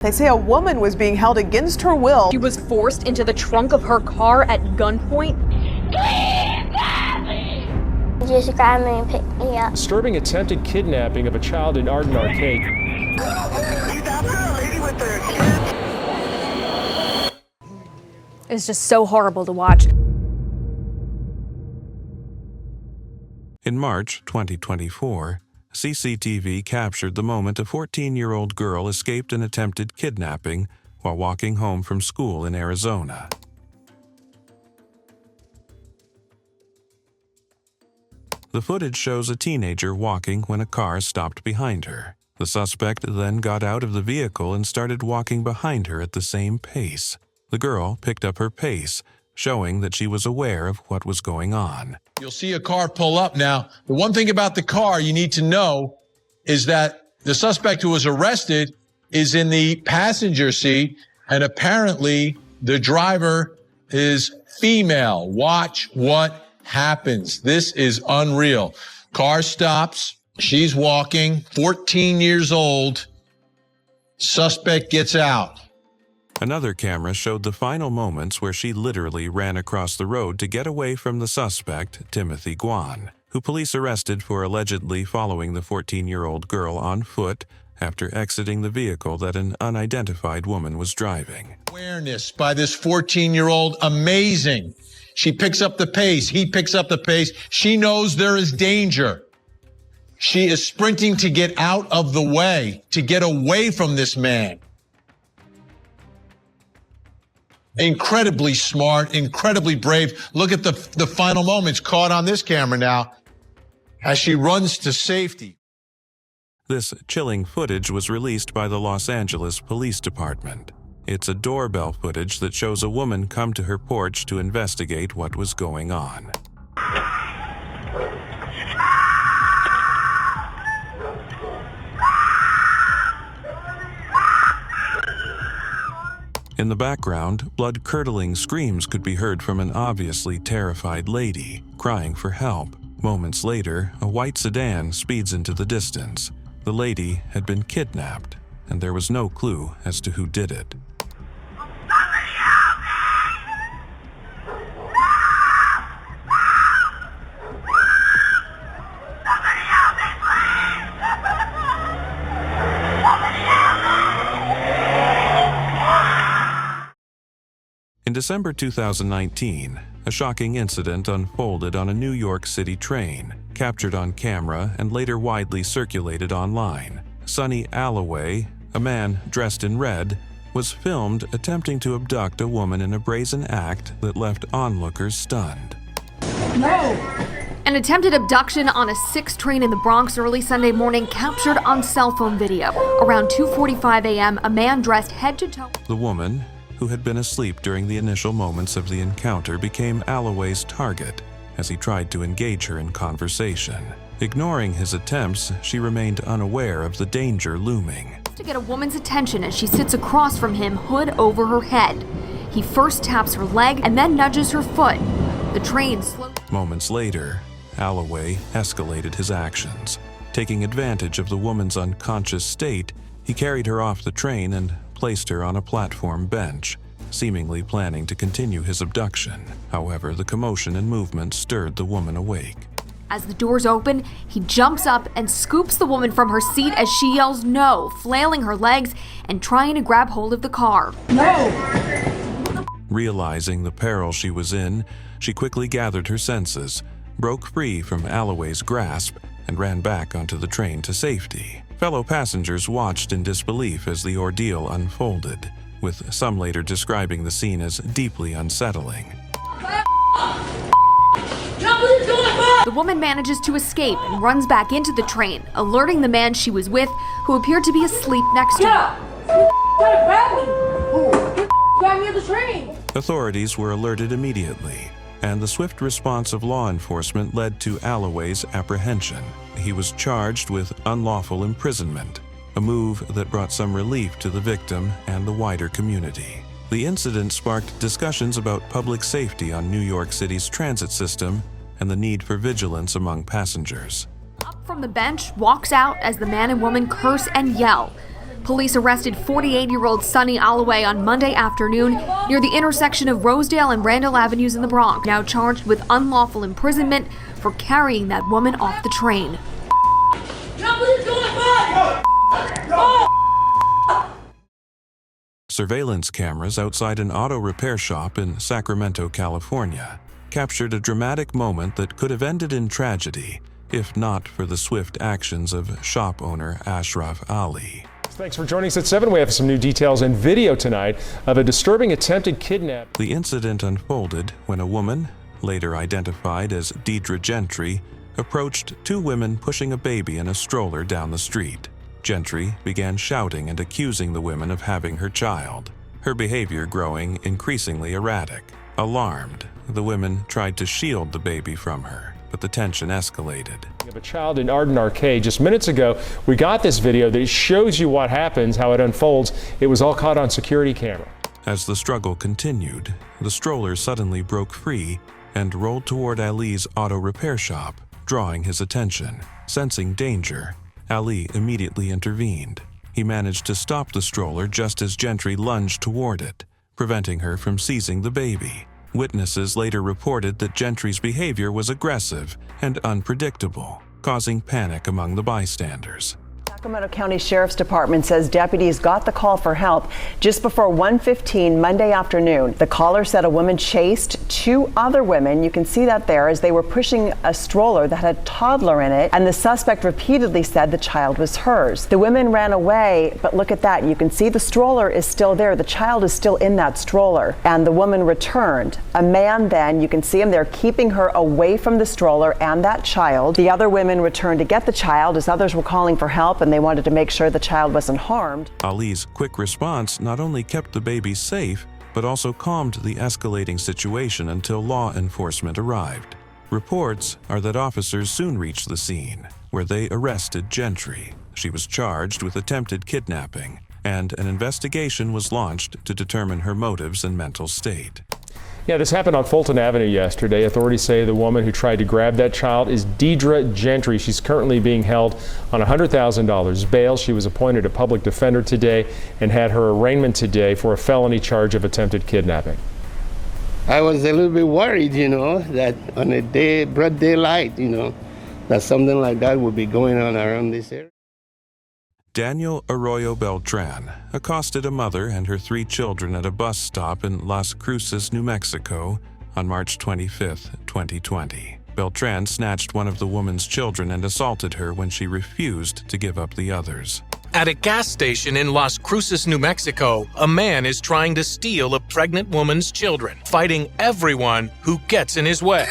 They say a woman was being held against her will. She was forced into the trunk of her car at gunpoint. Just grabbed me and picked me up. Disturbing attempted kidnapping of a child in Arden Arcade. It's just so horrible to watch. In March 2024, CCTV captured the moment a 14-year-old girl escaped an attempted kidnapping while walking home from school in Arizona. The footage shows a teenager walking when a car stopped behind her. The suspect then got out of the vehicle and started walking behind her at the same pace. The girl picked up her pace, showing that she was aware of what was going on. You'll see a car pull up now. The one thing about the car you need to know is that the suspect who was arrested is in the passenger seat, and apparently the driver is female. Watch what happens. This is unreal. Car stops. She's walking, 14 years old. Suspect gets out. Another camera showed the final moments where she literally ran across the road to get away from the suspect, Timothy Guan, who police arrested for allegedly following the 14-year-old girl on foot after exiting the vehicle that an unidentified woman was driving. Awareness by this 14-year-old, amazing. She picks up the pace. He picks up the pace. She knows there is danger. She is sprinting to get out of the way, to get away from this man. Incredibly smart, incredibly brave. Look at the final moments caught on this camera now as she runs to safety. This chilling footage was released by the Los Angeles Police Department. It's a doorbell footage that shows a woman come to her porch to investigate what was going on. In the background, blood-curdling screams could be heard from an obviously terrified lady, crying for help. Moments later, a white sedan speeds into the distance. The lady had been kidnapped, and there was no clue as to who did it. In December 2019, a shocking incident unfolded on a New York City train, captured on camera and later widely circulated online. Sonny Alloway, a man dressed in red, was filmed attempting to abduct a woman in a brazen act that left onlookers stunned. An attempted abduction on a 6 train in the Bronx early Sunday morning captured on cell phone video. Around 2:45 a.m., a man dressed head to toe. The woman, who had been asleep during the initial moments of the encounter, became Alloway's target as he tried to engage her in conversation. Ignoring his attempts, she remained unaware of the danger looming. To get a woman's attention as she sits across from him, hood over her head. He first taps her leg and then nudges her foot. The train slowly. Moments later, Alloway escalated his actions. Taking advantage of the woman's unconscious state, he carried her off the train and placed her on a platform bench, seemingly planning to continue his abduction. However, the commotion and movement stirred the woman awake. As the doors open, he jumps up and scoops the woman from her seat as she yells no, flailing her legs and trying to grab hold of the car. No! Realizing the peril she was in, she quickly gathered her senses, broke free from Alloway's grasp, and ran back onto the train to safety. Fellow passengers watched in disbelief as the ordeal unfolded, with some later describing the scene as deeply unsettling. The woman manages to escape and runs back into the train, alerting the man she was with, who appeared to be asleep next to her. Authorities were alerted immediately, and the swift response of law enforcement led to Alloway's apprehension. He was charged with unlawful imprisonment, a move that brought some relief to the victim and the wider community. The incident sparked discussions about public safety on New York City's transit system and the need for vigilance among passengers. Up from the bench, walks out as the man and woman curse and yell. Police arrested 48-year-old Sonny Alloway on Monday afternoon near the intersection of Rosedale and Randall Avenues in the Bronx, now charged with unlawful imprisonment for carrying that woman off the train. Surveillance cameras outside an auto repair shop in Sacramento, California, captured a dramatic moment that could have ended in tragedy if not for the swift actions of shop owner Ashraf Ali. Thanks for joining us at 7. We have some new details and video tonight of a disturbing attempted kidnap. The incident unfolded when a woman, later identified as Deidre Gentry, approached two women pushing a baby in a stroller down the street. Gentry began shouting and accusing the women of having her child, her behavior growing increasingly erratic. Alarmed, the women tried to shield the baby from her, but the tension escalated. Of a child in Arden Arcade. Just minutes ago, we got this video that shows you what happens, how it unfolds. It was all caught on security camera. As the struggle continued, the stroller suddenly broke free and rolled toward Ali's auto repair shop, drawing his attention. Sensing danger, Ali immediately intervened. He managed to stop the stroller just as Gentry lunged toward it, preventing her from seizing the baby. Witnesses later reported that Gentry's behavior was aggressive and unpredictable, causing panic among the bystanders. Sacramento County Sheriff's Department says deputies got the call for help just before 1:15 Monday afternoon. The caller said a woman chased two other women. You can see that there as they were pushing a stroller that had a toddler in it, and the suspect repeatedly said the child was hers. The women ran away, but look at that. You can see the stroller is still there. The child is still in that stroller, and the woman returned. A man then, you can see him there keeping her away from the stroller and that child. The other women returned to get the child as others were calling for help, and they wanted to make sure the child wasn't harmed. Ali's quick response not only kept the baby safe, but also calmed the escalating situation until law enforcement arrived. Reports are that officers soon reached the scene, where they arrested Gentry. She was charged with attempted kidnapping, and an investigation was launched to determine her motives and mental state. Yeah, this happened on Fulton Avenue yesterday. Authorities say the woman who tried to grab that child is Deidre Gentry. She's currently being held on $100,000 bail. She was appointed a public defender today and had her arraignment today for a felony charge of attempted kidnapping. I was a little bit worried, that on a broad daylight, that something like that would be going on around this area. Daniel Arroyo Beltran accosted a mother and her 3 children at a bus stop in Las Cruces, New Mexico on March 25, 2020. Beltran snatched one of the woman's children and assaulted her when she refused to give up the others. At a gas station in Las Cruces, New Mexico, a man is trying to steal a pregnant woman's children, fighting everyone who gets in his way.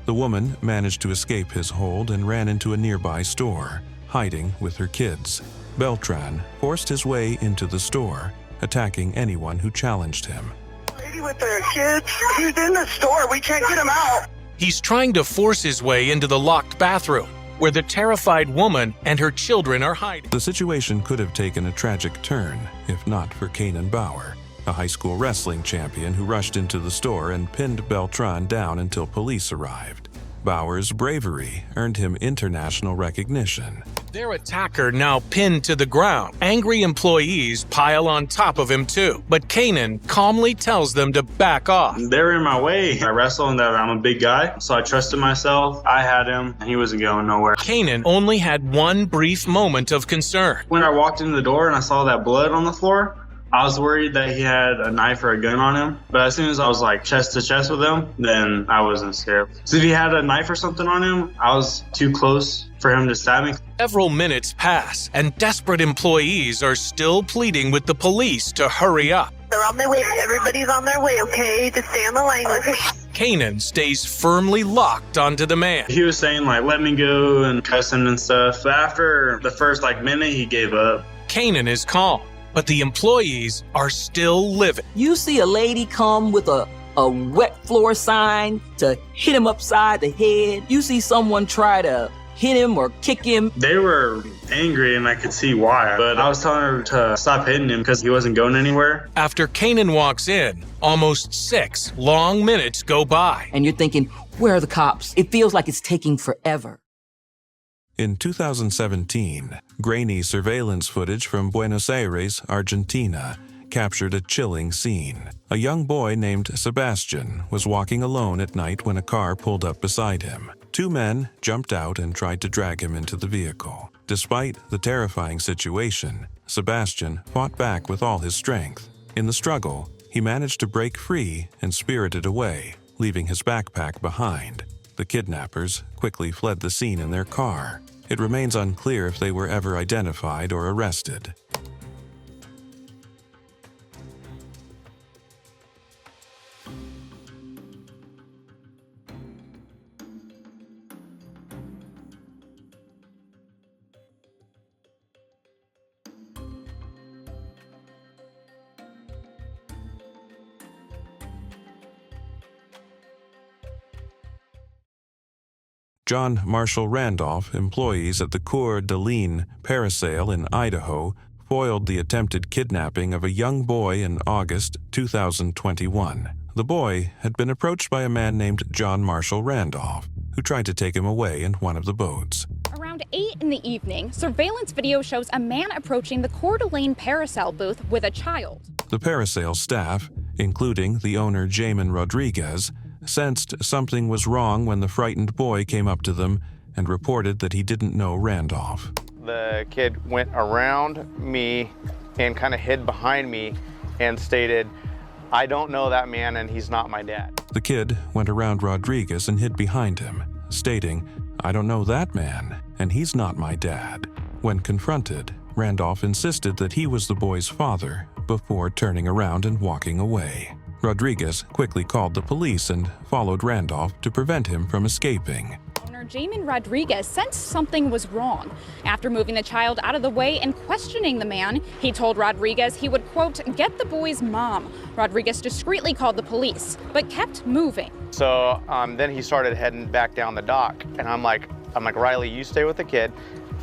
The woman managed to escape his hold and ran into a nearby store, hiding with her kids. Beltran forced his way into the store, attacking anyone who challenged him. Lady with their kids, he's in the store. We can't get him out. He's trying to force his way into the locked bathroom, where the terrified woman and her children are hiding. The situation could have taken a tragic turn if not for Kanan Bauer, a high school wrestling champion who rushed into the store and pinned Beltran down until police arrived. Bauer's bravery earned him international recognition. Their attacker now pinned to the ground. Angry employees pile on top of him too, but Kanan calmly tells them to back off. They were in my way. I wrestled and that I'm a big guy, so I trusted myself. I had him, and he wasn't going nowhere. Kanan only had one brief moment of concern. When I walked in the door and I saw that blood on the floor, I was worried that he had a knife or a gun on him, but as soon as I was like chest to chest with him, then I wasn't scared. So if he had a knife or something on him, I was too close for him to stab me. Several minutes pass, and desperate employees are still pleading with the police to hurry up. They're on their way. Everybody's on their way, okay? Just stay on the line with me. Kanan stays firmly locked onto the man. He was saying like, let me go and cuss him and stuff. But after the first minute, he gave up. Kanan is calm, but the employees are still livid. You see a lady come with a wet floor sign to hit him upside the head. You see someone try to hit him or kick him. They were angry and I could see why, but I was telling her to stop hitting him because he wasn't going anywhere. After Kanan walks in, almost 6 long minutes go by. And you're thinking, where are the cops? It feels like it's taking forever. In 2017, grainy surveillance footage from Buenos Aires, Argentina, captured a chilling scene. A young boy named Sebastian was walking alone at night when a car pulled up beside him. Two men jumped out and tried to drag him into the vehicle. Despite the terrifying situation, Sebastian fought back with all his strength. In the struggle, he managed to break free and spirited away, leaving his backpack behind. The kidnappers quickly fled the scene in their car. It remains unclear if they were ever identified or arrested. John Marshall Randolph, employees at the Coeur d'Alene parasail in Idaho, foiled the attempted kidnapping of a young boy in August 2021. The boy had been approached by a man named John Marshall Randolph, who tried to take him away in one of the boats. Around 8 in the evening, surveillance video shows a man approaching the Coeur d'Alene parasail booth with a child. The parasail staff, including the owner Jamin Rodriguez, sensed something was wrong when the frightened boy came up to them and reported that he didn't know Randolph. The kid went around me and kind of hid behind me and stated, "I don't know that man and he's not my dad." The kid went around Rodriguez and hid behind him, stating, "I don't know that man and he's not my dad." When confronted, Randolph insisted that he was the boy's father before turning around and walking away. Rodriguez quickly called the police and followed Randolph to prevent him from escaping. Owner Jamin Rodriguez sensed something was wrong. After moving the child out of the way and questioning the man, he told Rodriguez he would, quote, "get the boy's mom." Rodriguez discreetly called the police, but kept moving. So then he started heading back down the dock, and I'm like, "Riley, you stay with the kid,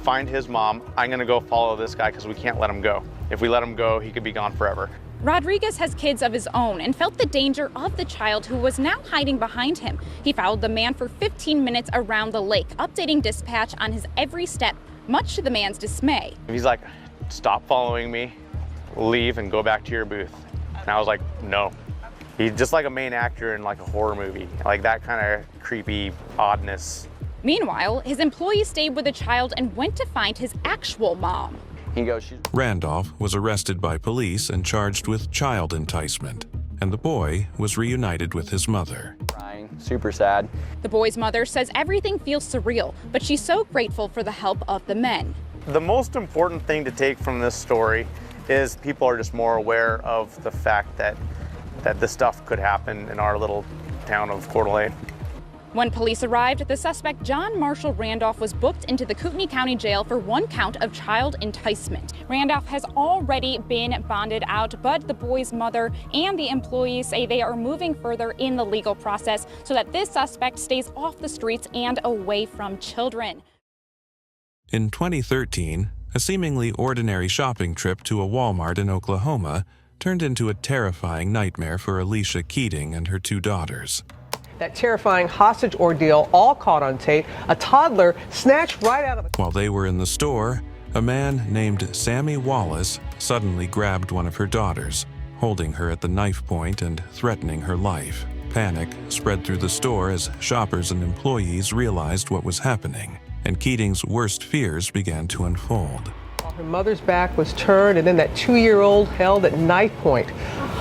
find his mom. I'm gonna go follow this guy because we can't let him go. If we let him go, he could be gone forever." Rodriguez has kids of his own and felt the danger of the child who was now hiding behind him. He followed the man for 15 minutes around the lake, updating dispatch on his every step, much to the man's dismay. He's like, "Stop following me, leave and go back to your booth." And I was like, "No." He's just like a main actor in like a horror movie, like that kind of creepy oddness. Meanwhile, his employees stayed with the child and went to find his actual mom. Randolph was arrested by police and charged with child enticement, and the boy was reunited with his mother. Crying, super sad. The boy's mother says everything feels surreal, but she's so grateful for the help of the men. The most important thing to take from this story is people are just more aware of the fact that this stuff could happen in our little town of Coeur d'Alene. When police arrived, the suspect, John Marshall Randolph, was booked into the Kootenai County Jail for one count of child enticement. Randolph has already been bonded out, but the boy's mother and the employees say they are moving further in the legal process so that this suspect stays off the streets and away from children. In 2013, a seemingly ordinary shopping trip to a Walmart in Oklahoma turned into a terrifying nightmare for Alicia Keating and her two daughters. That terrifying hostage ordeal all caught on tape. A toddler snatched right out of it. While they were in the store, a man named Sammy Wallace suddenly grabbed one of her daughters, holding her at the knife point and threatening her life. Panic spread through the store as shoppers and employees realized what was happening, and Keating's worst fears began to unfold. Her mother's back was turned, and then that 2-year-old held at knife point.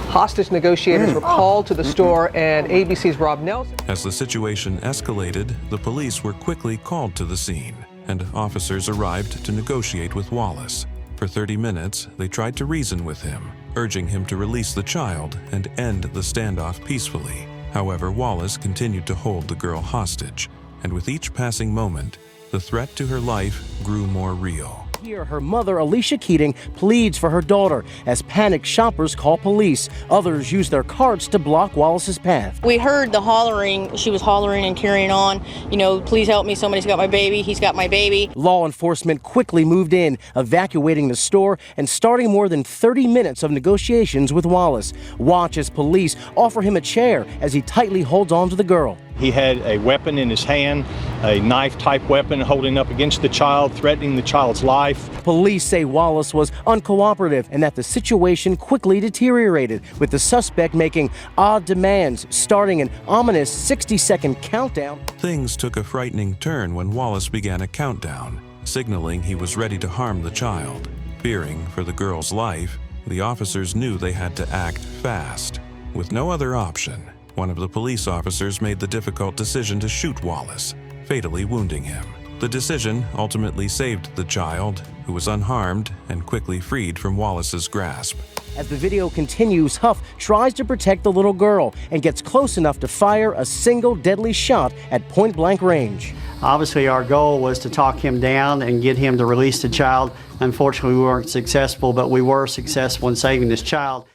Hostage negotiators were called to the store, and ABC's Rob Nelson. As the situation escalated, the police were quickly called to the scene, and officers arrived to negotiate with Wallace. For 30 minutes, they tried to reason with him, urging him to release the child and end the standoff peacefully. However, Wallace continued to hold the girl hostage, and with each passing moment, the threat to her life grew more real. Here, her mother, Alicia Keating, pleads for her daughter as panicked shoppers call police. Others use their carts to block Wallace's path. We heard the hollering. She was hollering and carrying on. You know, "Please help me. Somebody's got my baby. He's got my baby." Law enforcement quickly moved in, evacuating the store and starting more than 30 minutes of negotiations with Wallace. Watch as police offer him a chair as he tightly holds on to the girl. He had a weapon in his hand, a knife-type weapon holding up against the child, threatening the child's life. Police say Wallace was uncooperative and that the situation quickly deteriorated, with the suspect making odd demands, starting an ominous 60-second countdown. Things took a frightening turn when Wallace began a countdown, signaling he was ready to harm the child. Fearing for the girl's life, the officers knew they had to act fast. With no other option, one of the police officers made the difficult decision to shoot Wallace, fatally wounding him. The decision ultimately saved the child, who was unharmed and quickly freed from Wallace's grasp. As the video continues, Huff tries to protect the little girl and gets close enough to fire a single deadly shot at point-blank range. Obviously, our goal was to talk him down and get him to release the child. Unfortunately, we weren't successful, but we were successful in saving this child.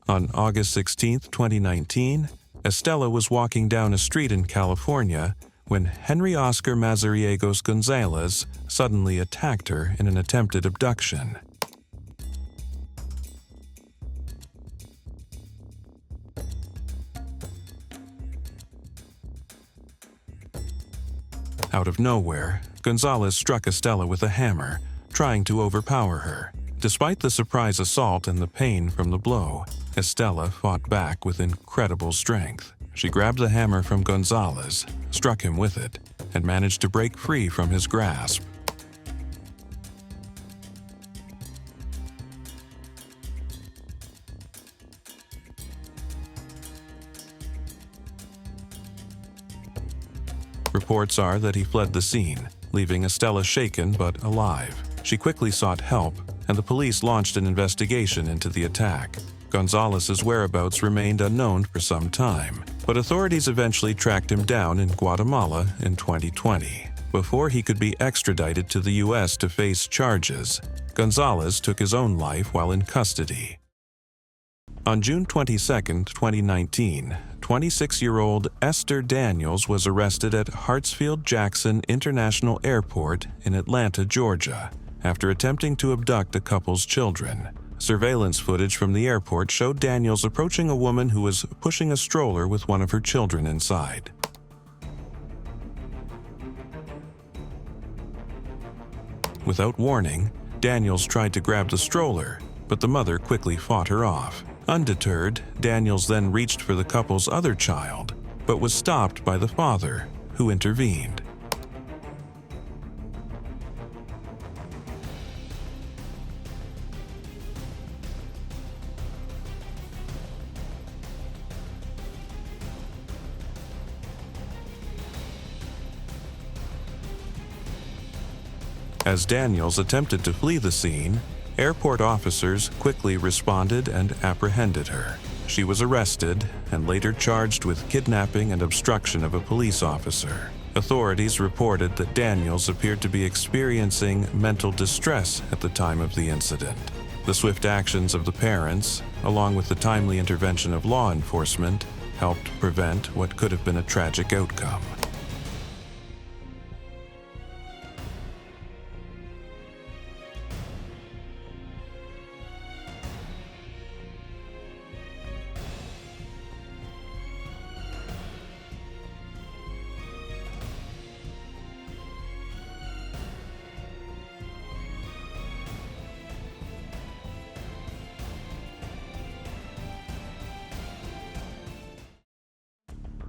On August 16, 2019, Estella was walking down a street in California when Henry Oscar Mazariegos Gonzalez suddenly attacked her in an attempted abduction. Out of nowhere, Gonzalez struck Estella with a hammer, trying to overpower her. Despite the surprise assault and the pain from the blow, Estella fought back with incredible strength. She grabbed the hammer from Gonzalez, struck him with it, and managed to break free from his grasp. Reports are that he fled the scene, leaving Estella shaken but alive. She quickly sought help, and the police launched an investigation into the attack. Gonzalez's whereabouts remained unknown for some time, but authorities eventually tracked him down in Guatemala in 2020. Before he could be extradited to the U.S. to face charges, Gonzalez took his own life while in custody. On June 22, 2019, 26-year-old Esther Daniels was arrested at Hartsfield-Jackson International Airport in Atlanta, Georgia, after attempting to abduct a couple's children. Surveillance footage from the airport showed Daniels approaching a woman who was pushing a stroller with one of her children inside. Without warning, Daniels tried to grab the stroller, but the mother quickly fought her off. Undeterred, Daniels then reached for the couple's other child, but was stopped by the father, who intervened. As Daniels attempted to flee the scene, airport officers quickly responded and apprehended her. She was arrested and later charged with kidnapping and obstruction of a police officer. Authorities reported that Daniels appeared to be experiencing mental distress at the time of the incident. The swift actions of the parents, along with the timely intervention of law enforcement, helped prevent what could have been a tragic outcome.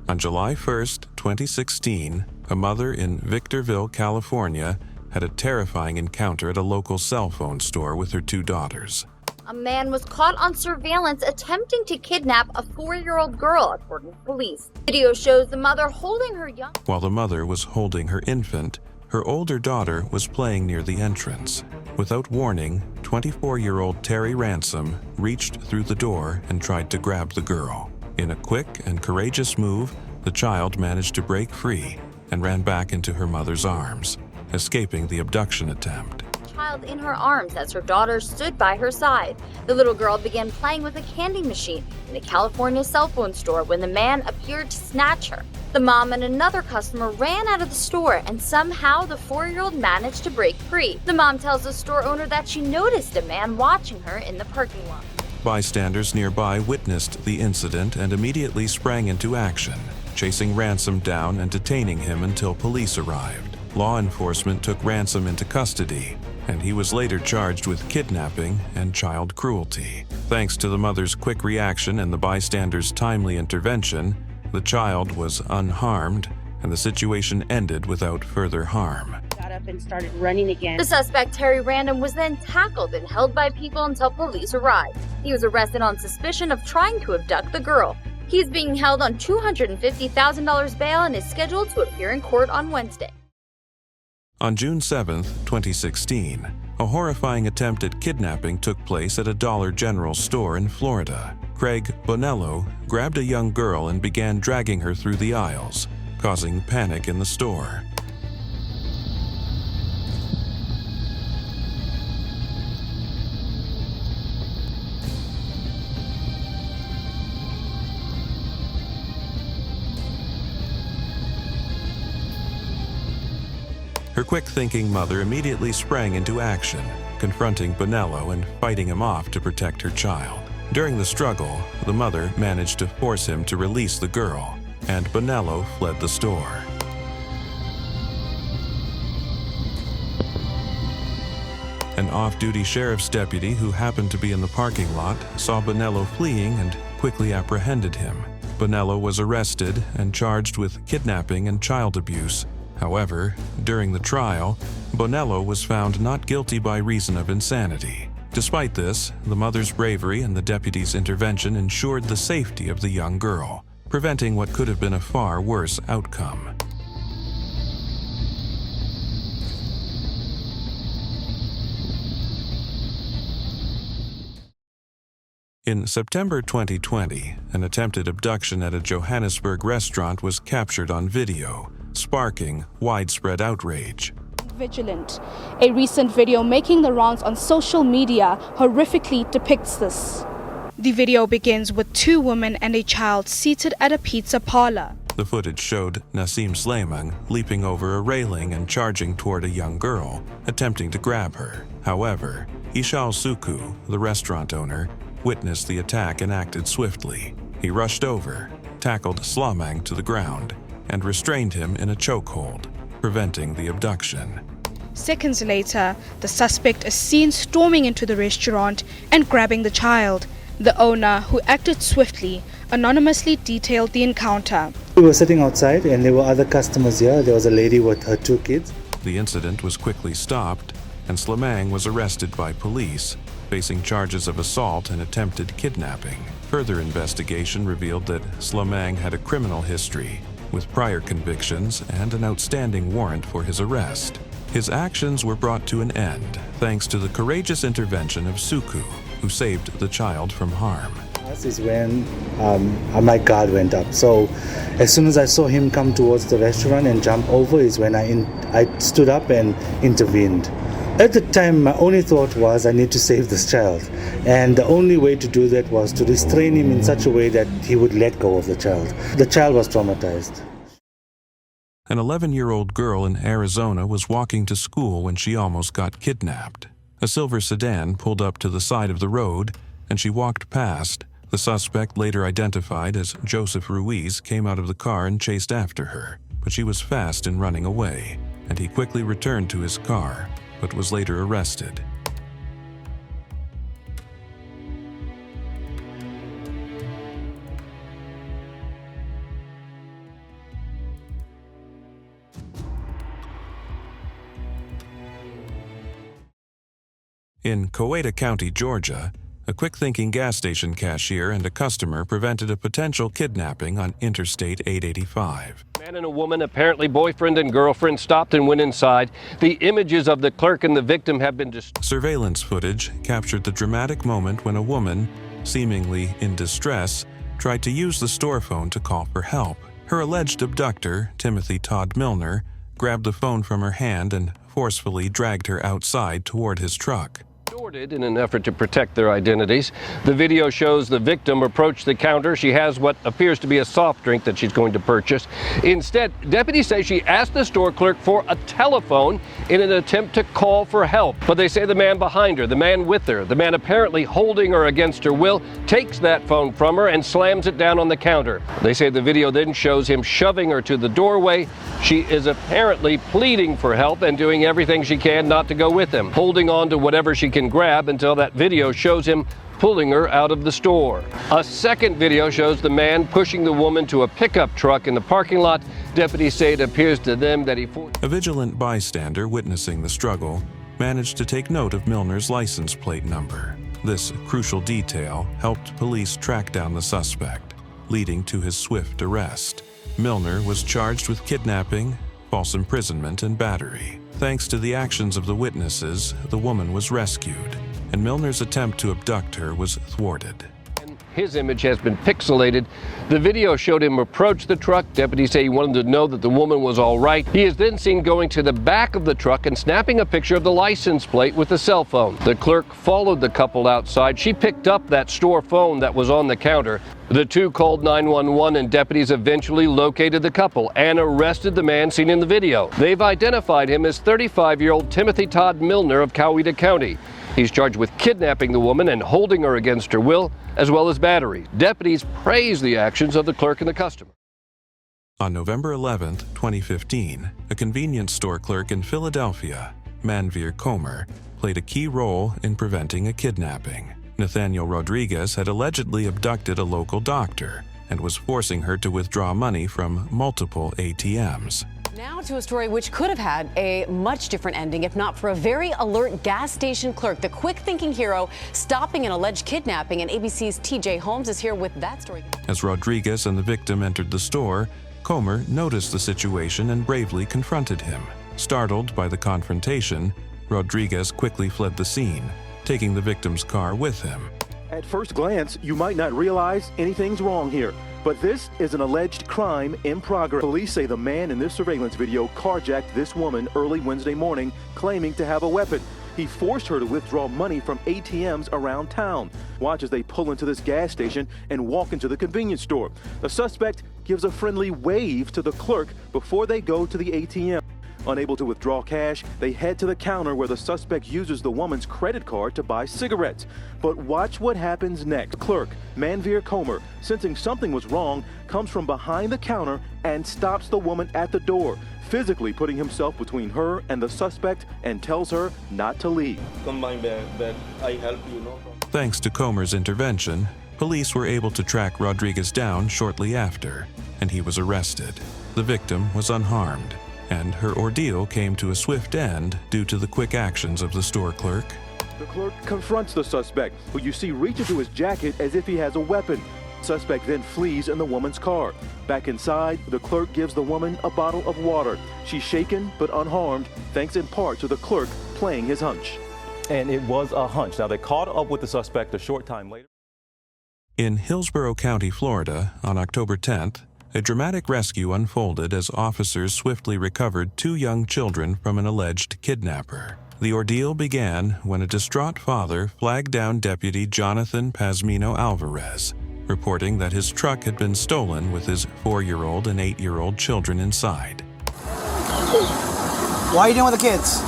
On July 1, 2016, a mother in Victorville, California, had a terrifying encounter at a local cell phone store with her two daughters. A man was caught on surveillance attempting to kidnap a 4-year-old girl, according to police. Video shows the mother holding her young... While the mother was holding her infant, her older daughter was playing near the entrance. Without warning, 24-year-old Terry Ransom reached through the door and tried to grab the girl. In a quick and courageous move, the child managed to break free and ran back into her mother's arms, escaping the abduction attempt. Child in her arms as her daughter stood by her side. The little girl began playing with a candy machine in a California cell phone store when the man appeared to snatch her. The mom and another customer ran out of the store, and somehow the 4-year-old managed to break free. The mom tells the store owner that she noticed a man watching her in the parking lot. Bystanders nearby witnessed the incident and immediately sprang into action, chasing Ransom down and detaining him until police arrived. Law enforcement took Ransom into custody, and he was later charged with kidnapping and child cruelty. Thanks to the mother's quick reaction and the bystanders' timely intervention, the child was unharmed, and the situation ended without further harm. Got up and started running again. The suspect, Terry Random, was then tackled and held by people until police arrived. He was arrested on suspicion of trying to abduct the girl. He is being held on $250,000 bail and is scheduled to appear in court on Wednesday. On June 7, 2016, a horrifying attempt at kidnapping took place at a Dollar General store in Florida. Craig Bonello grabbed a young girl and began dragging her through the aisles, causing panic in the store. Her quick-thinking mother immediately sprang into action, confronting Bonello and fighting him off to protect her child. During the struggle, the mother managed to force him to release the girl, and Bonello fled the store. An off-duty sheriff's deputy who happened to be in the parking lot saw Bonello fleeing and quickly apprehended him. Bonello was arrested and charged with kidnapping and child abuse. However, during the trial, Bonello was found not guilty by reason of insanity. Despite this, the mother's bravery and the deputy's intervention ensured the safety of the young girl, preventing what could have been a far worse outcome. In September 2020, an attempted abduction at a Johannesburg restaurant was captured on video, sparking widespread outrage. Vigilant. A recent video making the rounds on social media horrifically depicts this. The video begins with two women and a child seated at a pizza parlor. The footage showed Nassim Sleiman leaping over a railing and charging toward a young girl, attempting to grab her. However, Ishal Suku, the restaurant owner, witnessed the attack and acted swiftly. He rushed over, tackled Slamang to the ground, and restrained him in a chokehold, preventing the abduction. Seconds later, the suspect is seen storming into the restaurant and grabbing the child. The owner, who acted swiftly, anonymously detailed the encounter. We were sitting outside and there were other customers here. There was a lady with her two kids. The incident was quickly stopped, and Slamang was arrested by police, facing charges of assault and attempted kidnapping. Further investigation revealed that Slamang had a criminal history, with prior convictions and an outstanding warrant for his arrest. His actions were brought to an end thanks to the courageous intervention of Suku, who saved the child from harm. This is when my guard went up. So as soon as I saw him come towards the restaurant and jump over is when I stood up and intervened. At the time, my only thought was I need to save this child. And the only way to do that was to restrain him in such a way that he would let go of the child. The child was traumatized. An 11-year-old girl in Arizona was walking to school when she almost got kidnapped. A silver sedan pulled up to the side of the road, and she walked past. The suspect, later identified as Joseph Ruiz, came out of the car and chased after her, but she was fast in running away, and he quickly returned to his car, but was later arrested. In Coweta County, Georgia, a quick-thinking gas station cashier and a customer prevented a potential kidnapping on Interstate 885. A man and a woman, apparently boyfriend and girlfriend, stopped and went inside. The images of the clerk and the victim have been destroyed. Surveillance footage captured the dramatic moment when a woman, seemingly in distress, tried to use the store phone to call for help. Her alleged abductor, Timothy Todd Milner, grabbed the phone from her hand and forcefully dragged her outside toward his truck. thwarted in an effort to protect their identities. The video shows the victim approach the counter. She has what appears to be a soft drink that she's going to purchase. Instead, deputies say she asked the store clerk for a telephone in an attempt to call for help. But they say the man behind her, the man with her, the man apparently holding her against her will, takes that phone from her and slams it down on the counter. They say the video then shows him shoving her to the doorway. She is apparently pleading for help and doing everything she can not to go with him, holding on to whatever she can grab until that video shows him pulling her out of the store. A second video shows the man pushing the woman to a pickup truck in the parking lot. Deputies say it appears to them that A vigilant bystander witnessing the struggle managed to take note of Milner's license plate number. This crucial detail helped police track down the suspect, leading to his swift arrest. Milner was charged with kidnapping, false imprisonment, and battery. Thanks to the actions of the witnesses, the woman was rescued, and Milner's attempt to abduct her was thwarted. His image has been pixelated. The video showed him approach the truck. Deputies say he wanted to know that the woman was all right. He is then seen going to the back of the truck and snapping a picture of the license plate with a cell phone. The clerk followed the couple outside. She picked up that store phone that was on the counter. The two called 911 and deputies eventually located the couple and arrested the man seen in the video. They've identified him as 35-year-old Timothy Todd Milner of Coweta County. He's charged with kidnapping the woman and holding her against her will, as well as battery. Deputies praise the actions of the clerk and the customer. On November 11, 2015, a convenience store clerk in Philadelphia, Manveer Comer, played a key role in preventing a kidnapping. Nathaniel Rodriguez had allegedly abducted a local doctor and was forcing her to withdraw money from multiple ATMs. Now to a story which could have had a much different ending if not for a very alert gas station clerk, the quick-thinking hero stopping an alleged kidnapping. And ABC's TJ Holmes is here with that story. As Rodriguez and the victim entered the store, Comer noticed the situation and bravely confronted him. Startled by the confrontation, Rodriguez quickly fled the scene, taking the victim's car with him. At first glance, you might not realize anything's wrong here. But this is an alleged crime in progress. Police say the man in this surveillance video carjacked this woman early Wednesday morning, claiming to have a weapon. He forced her to withdraw money from ATMs around town. Watch as they pull into this gas station and walk into the convenience store. The suspect gives a friendly wave to the clerk before they go to the ATM. Unable to withdraw cash, they head to the counter where the suspect uses the woman's credit card to buy cigarettes. But watch what happens next. Clerk Manveer Comer, sensing something was wrong, comes from behind the counter and stops the woman at the door, physically putting himself between her and the suspect and tells her not to leave. Come my bed, I help you, no problem. Thanks to Comer's intervention, police were able to track Rodriguez down shortly after, and he was arrested. The victim was unharmed, and her ordeal came to a swift end due to the quick actions of the store clerk. The clerk confronts the suspect, who you see reach into his jacket as if he has a weapon. Suspect then flees in the woman's car. Back inside, the clerk gives the woman a bottle of water. She's shaken but unharmed, thanks in part to the clerk playing his hunch. And it was a hunch. Now, they caught up with the suspect a short time later. In Hillsborough County, Florida, on October 10th, a dramatic rescue unfolded as officers swiftly recovered two young children from an alleged kidnapper. The ordeal began when a distraught father flagged down Deputy Jonathan Pazmino Alvarez, reporting that his truck had been stolen with his 4-year-old and 8-year-old children inside. Why are you doing with the kids?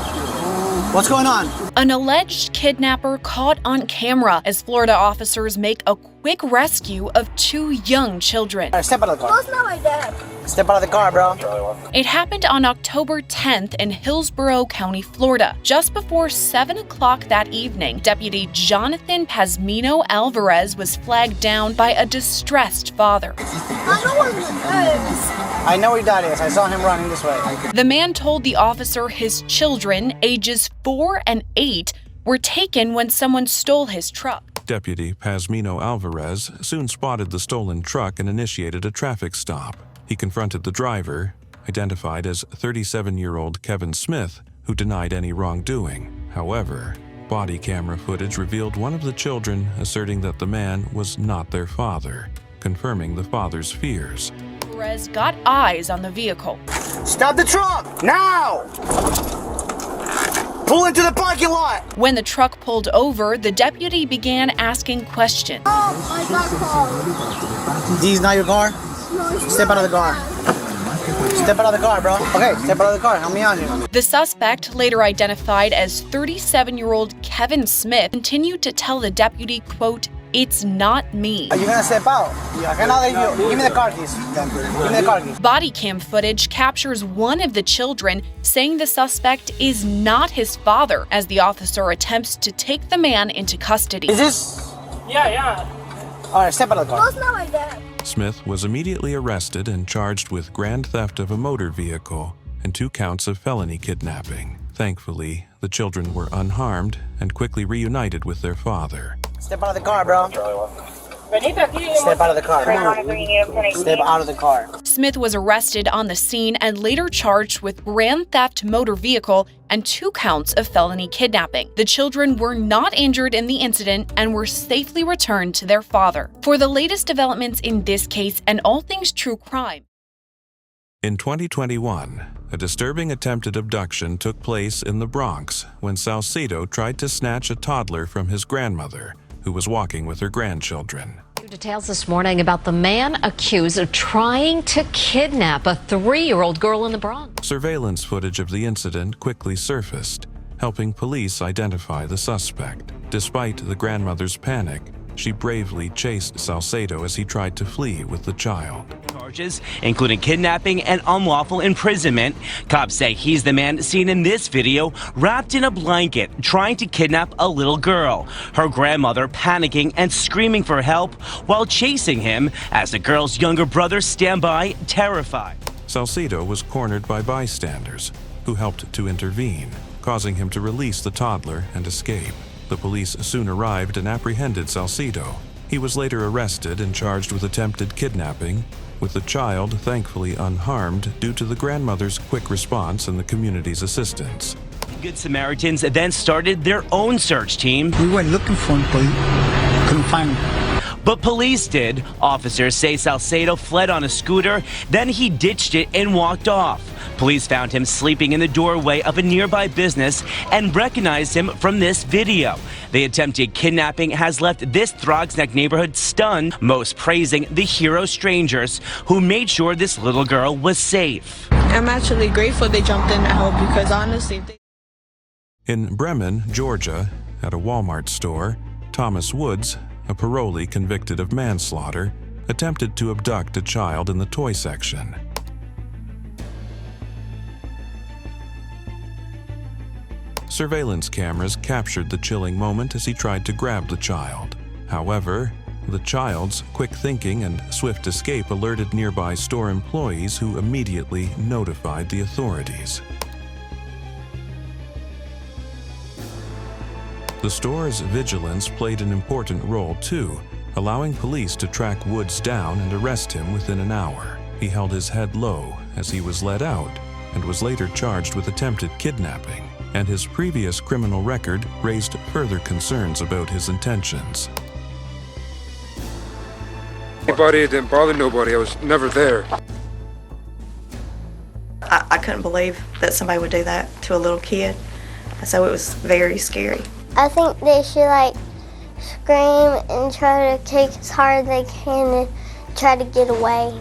What's going on? An alleged kidnapper caught on camera as Florida officers make a quick rescue of two young children. Step out of the car. That's not my dad. Step out of the car, bro. It happened on October 10th in Hillsborough County, Florida. Just before 7 o'clock that evening, Deputy Jonathan Pazmino Alvarez was flagged down by a distressed father. I know where your dad is. I know where your dad is. I saw him running this way. The man told the officer his children, ages 4 and 8, were taken when someone stole his truck. Deputy Pazmino Alvarez soon spotted the stolen truck and initiated a traffic stop. He confronted the driver, identified as 37-year-old Kevin Smith, who denied any wrongdoing. However, body camera footage revealed one of the children asserting that the man was not their father, confirming the father's fears. Alvarez got eyes on the vehicle. Stop the truck! Now! Pull into the parking lot! When the truck pulled over, the deputy began asking questions. Oh, my car. These not your car? Step out of the car. Step out of the car, bro. Okay, step out of the car. Help me out here. The suspect, later identified as 37-year-old Kevin Smith, continued to tell the deputy, quote, "It's not me." Are you gonna step out? Okay, now that you give me the car keys. Give me the car keys. Body cam footage captures one of the children saying the suspect is not his father as the officer attempts to take the man into custody. Is this? Yeah. All right, step out of the car. No, it's not my dad. Smith was immediately arrested and charged with grand theft of a motor vehicle and 2 counts of felony kidnapping. Thankfully, the children were unharmed and quickly reunited with their father. Step out of the car, bro. Step out of the car. Step out of the car. Smith was arrested on the scene and later charged with grand theft motor vehicle and 2 counts of felony kidnapping. The children were not injured in the incident and were safely returned to their father. For the latest developments in this case and all things true crime. In 2021, a disturbing attempted abduction took place in the Bronx when Salcedo tried to snatch a toddler from his grandmother, who was walking with her grandchildren. Details this morning about the man accused of trying to kidnap a 3-year-old girl in the Bronx. Surveillance footage of the incident quickly surfaced, helping police identify the suspect. Despite the grandmother's panic, she bravely chased Salcedo as he tried to flee with the child. Charges, including kidnapping and unlawful imprisonment. Cops say he's the man seen in this video wrapped in a blanket trying to kidnap a little girl. Her grandmother panicking and screaming for help while chasing him as the girl's younger brothers stand by, terrified. Salcedo was cornered by bystanders, who helped to intervene, causing him to release the toddler and escape. The police soon arrived and apprehended Salcedo. He was later arrested and charged with attempted kidnapping, with the child thankfully unharmed due to the grandmother's quick response and the community's assistance. Good Samaritans then started their own search team. We were looking for him, but couldn't find him. But police did. Officers say Salcedo fled on a scooter, then he ditched it and walked off. Police found him sleeping in the doorway of a nearby business and recognized him from this video. The attempted kidnapping has left this Throgs Neck neighborhood stunned, most praising the hero strangers who made sure this little girl was safe. I'm actually grateful they jumped in to help because honestly... In Bremen, Georgia, at a Walmart store, Thomas Woods, a parolee convicted of manslaughter, attempted to abduct a child in the toy section. Surveillance cameras captured the chilling moment as he tried to grab the child. However, the child's quick thinking and swift escape alerted nearby store employees who immediately notified the authorities. The store's vigilance played an important role too, allowing police to track Woods down and arrest him within an hour. He held his head low as he was let out and was later charged with attempted kidnapping, and his previous criminal record raised further concerns about his intentions. Anybody, it didn't bother nobody. I was never there. I couldn't believe that somebody would do that to a little kid, so it was very scary. I think they should scream and try to kick as hard as they can and try to get away.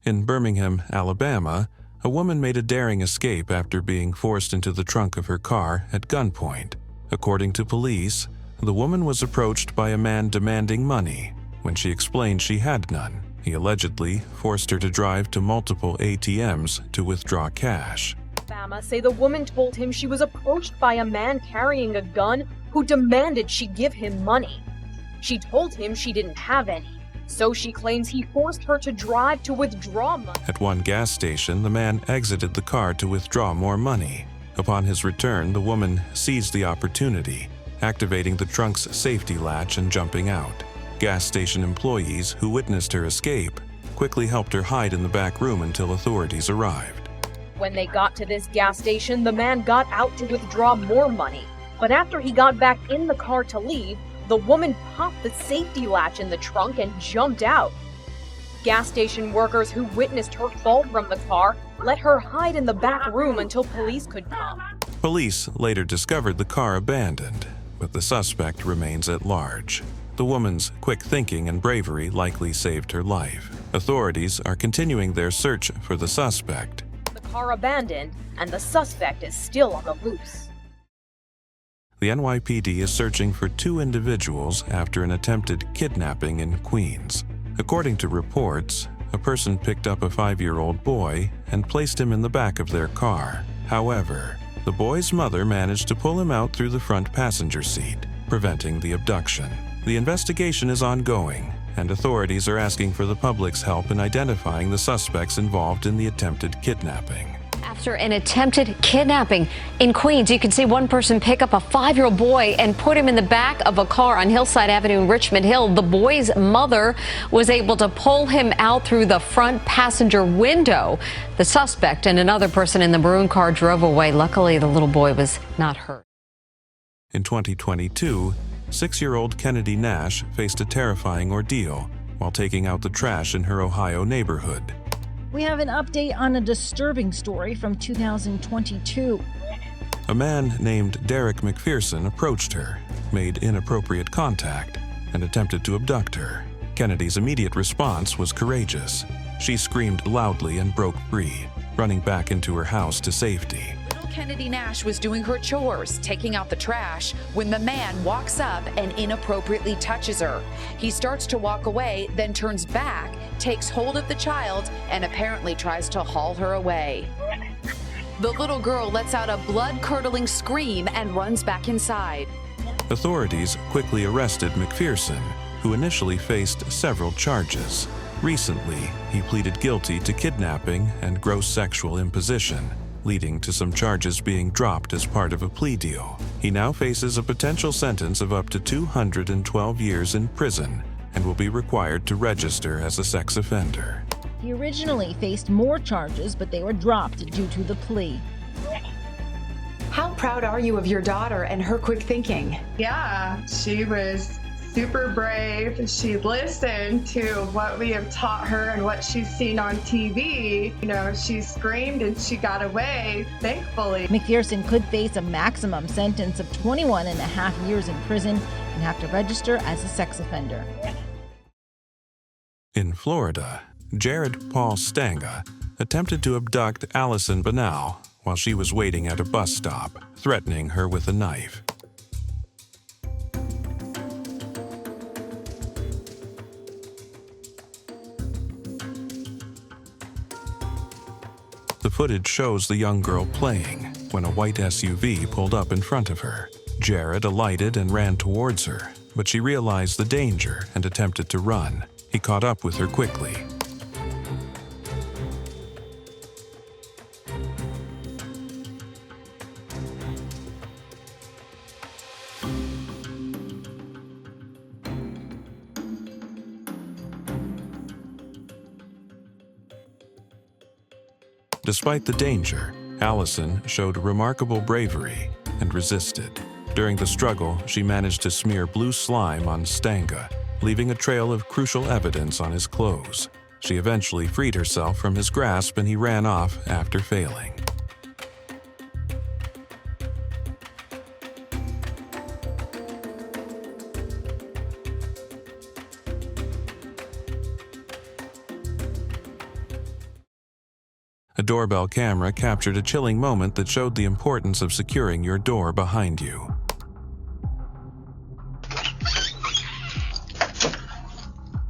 In Birmingham, Alabama, a woman made a daring escape after being forced into the trunk of her car at gunpoint. According to police, the woman was approached by a man demanding money. When she explained she had none, he allegedly forced her to drive to multiple ATMs to withdraw cash. Alabama say the woman told him she was approached by a man carrying a gun who demanded she give him money. She told him she didn't have any, so she claims he forced her to drive to withdraw money. At one gas station, the man exited the car to withdraw more money. Upon his return, the woman seized the opportunity, activating the trunk's safety latch and jumping out. Gas station employees who witnessed her escape quickly helped her hide in the back room until authorities arrived. When they got to this gas station, the man got out to withdraw more money. But after he got back in the car to leave, the woman popped the safety latch in the trunk and jumped out. Gas station workers who witnessed her fall from the car let her hide in the back room until police could come. Police later discovered the car abandoned, but the suspect remains at large. The woman's quick thinking and bravery likely saved her life. Authorities are continuing their search for the suspect. The car abandoned, and the suspect is still on the loose. The NYPD is searching for 2 individuals after an attempted kidnapping in Queens. According to reports, a person picked up a 5-year-old boy and placed him in the back of their car. However, the boy's mother managed to pull him out through the front passenger seat, preventing the abduction. The investigation is ongoing, and authorities are asking for the public's help in identifying the suspects involved in the attempted kidnapping. After an attempted kidnapping in Queens, you can see one person pick up a 5-year-old boy and put him in the back of a car on Hillside Avenue in Richmond Hill. The boy's mother was able to pull him out through the front passenger window. The suspect and another person in the maroon car drove away. Luckily, the little boy was not hurt. In 2022, 6-year-old Kennedy Nash faced a terrifying ordeal while taking out the trash in her Ohio neighborhood. We have an update on a disturbing story from 2022. A man named Derek McPherson approached her, made inappropriate contact, and attempted to abduct her. Kennedy's immediate response was courageous. She screamed loudly and broke free, running back into her house to safety. Kennedy Nash was doing her chores, taking out the trash, when the man walks up and inappropriately touches her. He starts to walk away, then turns back, takes hold of the child, and apparently tries to haul her away. The little girl lets out a blood-curdling scream and runs back inside. Authorities quickly arrested McPherson, who initially faced several charges. Recently, he pleaded guilty to kidnapping and gross sexual imposition, leading to some charges being dropped as part of a plea deal. He now faces a potential sentence of up to 212 years in prison and will be required to register as a sex offender. He originally faced more charges, but they were dropped due to the plea. How proud are you of your daughter and her quick thinking? Yeah, she was super brave. She listened to what we have taught her and what she's seen on TV. You know, she screamed and she got away, thankfully. McPherson could face a maximum sentence of 21.5 years in prison and have to register as a sex offender. In Florida, Jared Paul Stanga attempted to abduct Allison Banal while she was waiting at a bus stop, threatening her with a knife. The footage shows the young girl playing when a white SUV pulled up in front of her. Jared alighted and ran towards her, but she realized the danger and attempted to run. He caught up with her quickly. Despite the danger, Allison showed remarkable bravery and resisted. During the struggle, she managed to smear blue slime on Stanga, leaving a trail of crucial evidence on his clothes. She eventually freed herself from his grasp and he ran off after failing. A doorbell camera captured a chilling moment that showed the importance of securing your door behind you.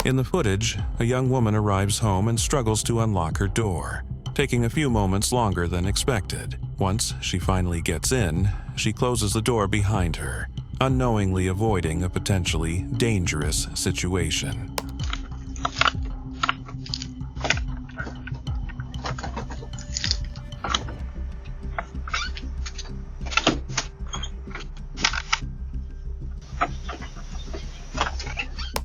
In the footage, a young woman arrives home and struggles to unlock her door, taking a few moments longer than expected. Once she finally gets in, she closes the door behind her, unknowingly avoiding a potentially dangerous situation.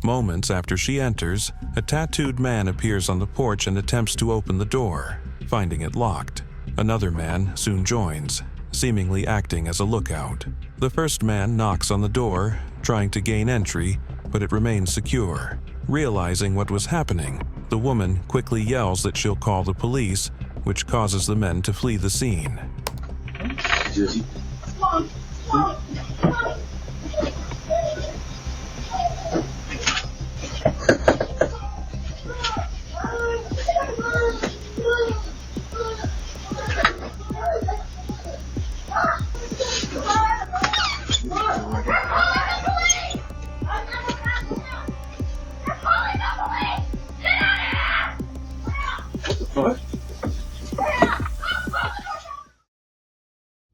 Moments after she enters, a tattooed man appears on the porch and attempts to open the door, finding it locked. Another man soon joins, seemingly acting as a lookout. The first man knocks on the door, trying to gain entry, but it remains secure. Realizing what was happening, the woman quickly yells that she'll call the police, which causes the men to flee the scene.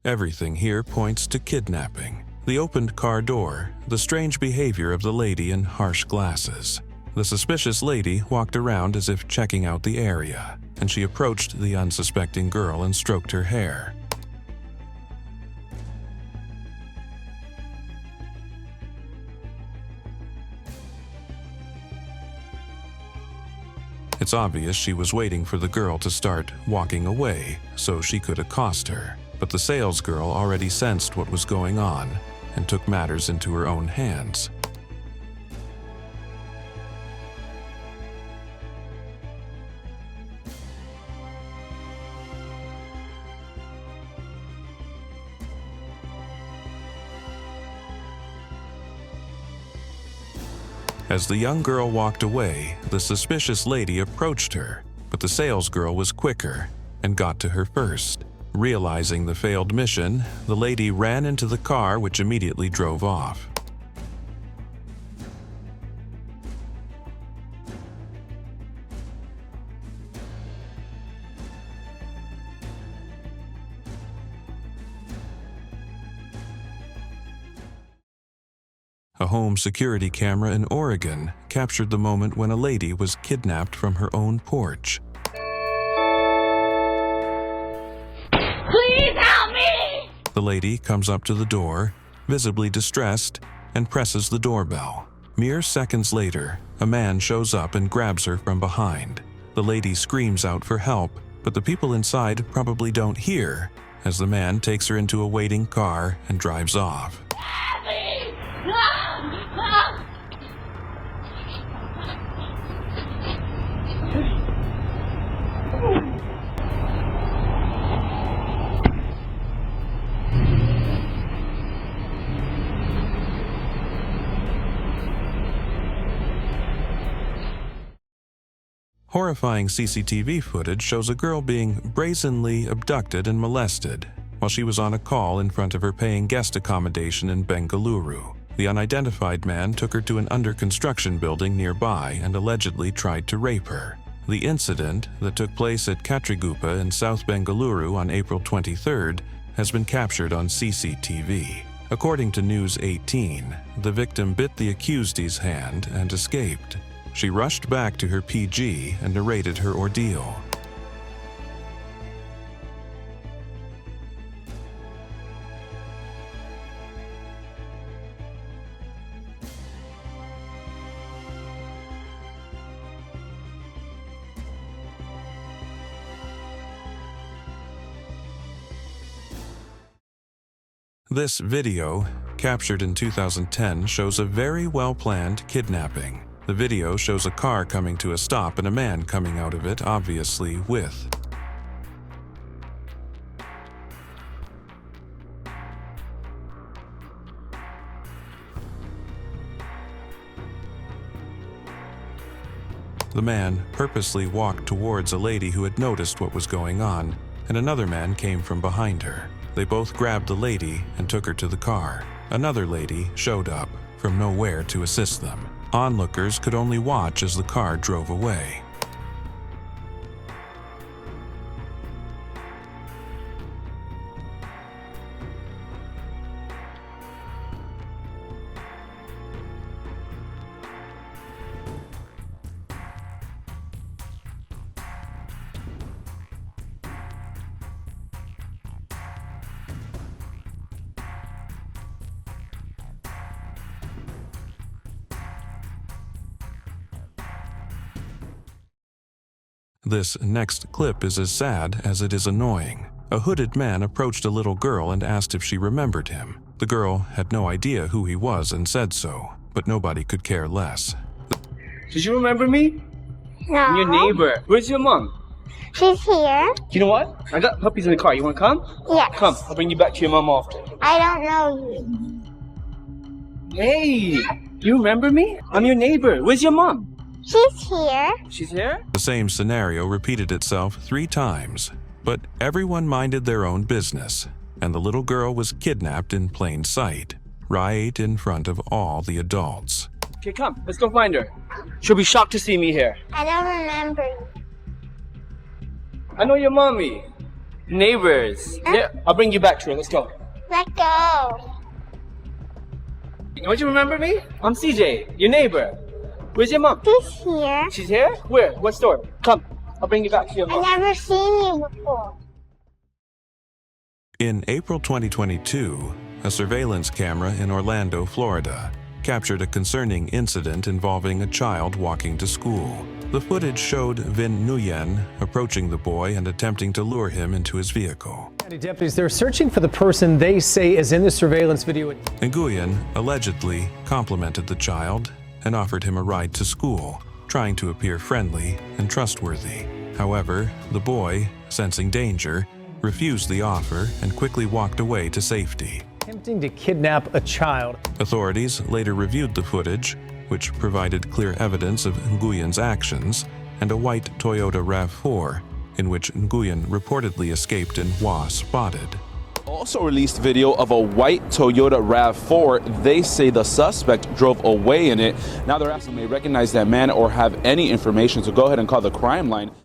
Everything here points to kidnapping. The opened car door, the strange behavior of the lady in harsh glasses. The suspicious lady walked around as if checking out the area, and she approached the unsuspecting girl and stroked her hair. It's obvious she was waiting for the girl to start walking away so she could accost her. But the salesgirl already sensed what was going on and took matters into her own hands. As the young girl walked away, the suspicious lady approached her, but the salesgirl was quicker and got to her first. Realizing the failed mission, the lady ran into the car, which immediately drove off. A home security camera in Oregon captured the moment when a lady was kidnapped from her own porch. Please help me! The lady comes up to the door, visibly distressed, and presses the doorbell. Mere seconds later, a man shows up and grabs her from behind. The lady screams out for help, but the people inside probably don't hear, as the man takes her into a waiting car and drives off. Horrifying CCTV footage shows a girl being brazenly abducted and molested while she was on a call in front of her paying guest accommodation in Bengaluru. The unidentified man took her to an under-construction building nearby and allegedly tried to rape her. The incident that took place at Katrigupa in South Bengaluru on April 23rd has been captured on CCTV. According to News 18, the victim bit the accused's hand and escaped. She rushed back to her PG and narrated her ordeal. This video, captured in 2010, shows a very well-planned kidnapping. The video shows a car coming to a stop and a man coming out of it, obviously with. The man purposely walked towards a lady who had noticed what was going on, and another man came from behind her. They both grabbed the lady and took her to the car. Another lady showed up from nowhere to assist them. Onlookers could only watch as the car drove away. This next clip is as sad as it is annoying. A hooded man approached a little girl and asked if she remembered him. The girl had no idea who he was and said so, but nobody could care less. Did you remember me? No. I'm your neighbor. Where's your mom? She's here. You know what? I got puppies in the car. You want to come? Yes. Come. I'll bring you back to your mom after. I don't know you. Hey, you remember me? I'm your neighbor. Where's your mom? She's here. She's here? The same scenario repeated itself 3 times, but everyone minded their own business, and the little girl was kidnapped in plain sight, right in front of all the adults. Okay, come. Let's go find her. She'll be shocked to see me here. I don't remember you. I know your mommy. Neighbors. Yeah, I'll bring you back to her. Let's go. Let go. Don't you remember me? I'm CJ, your neighbor. Where's your mom? She's here. She's here? Where? What store? Come. I'll bring you back to your mom. I've never seen you before. In April 2022, a surveillance camera in Orlando, Florida, captured a concerning incident involving a child walking to school. The footage showed Vin Nguyen approaching the boy and attempting to lure him into his vehicle. Deputies, they're searching for the person they say is in the surveillance video. Nguyen allegedly complimented the child and offered him a ride to school, trying to appear friendly and trustworthy. However, the boy, sensing danger, refused the offer and quickly walked away to safety. Attempting to kidnap a child. Authorities later reviewed the footage, which provided clear evidence of Nguyen's actions, and a white Toyota RAV4, in which Nguyen reportedly escaped and was spotted. Also released video of a white Toyota RAV4. They say the suspect drove away in it. Now they're asking if they recognize that man or have any information, so go ahead and call the crime line.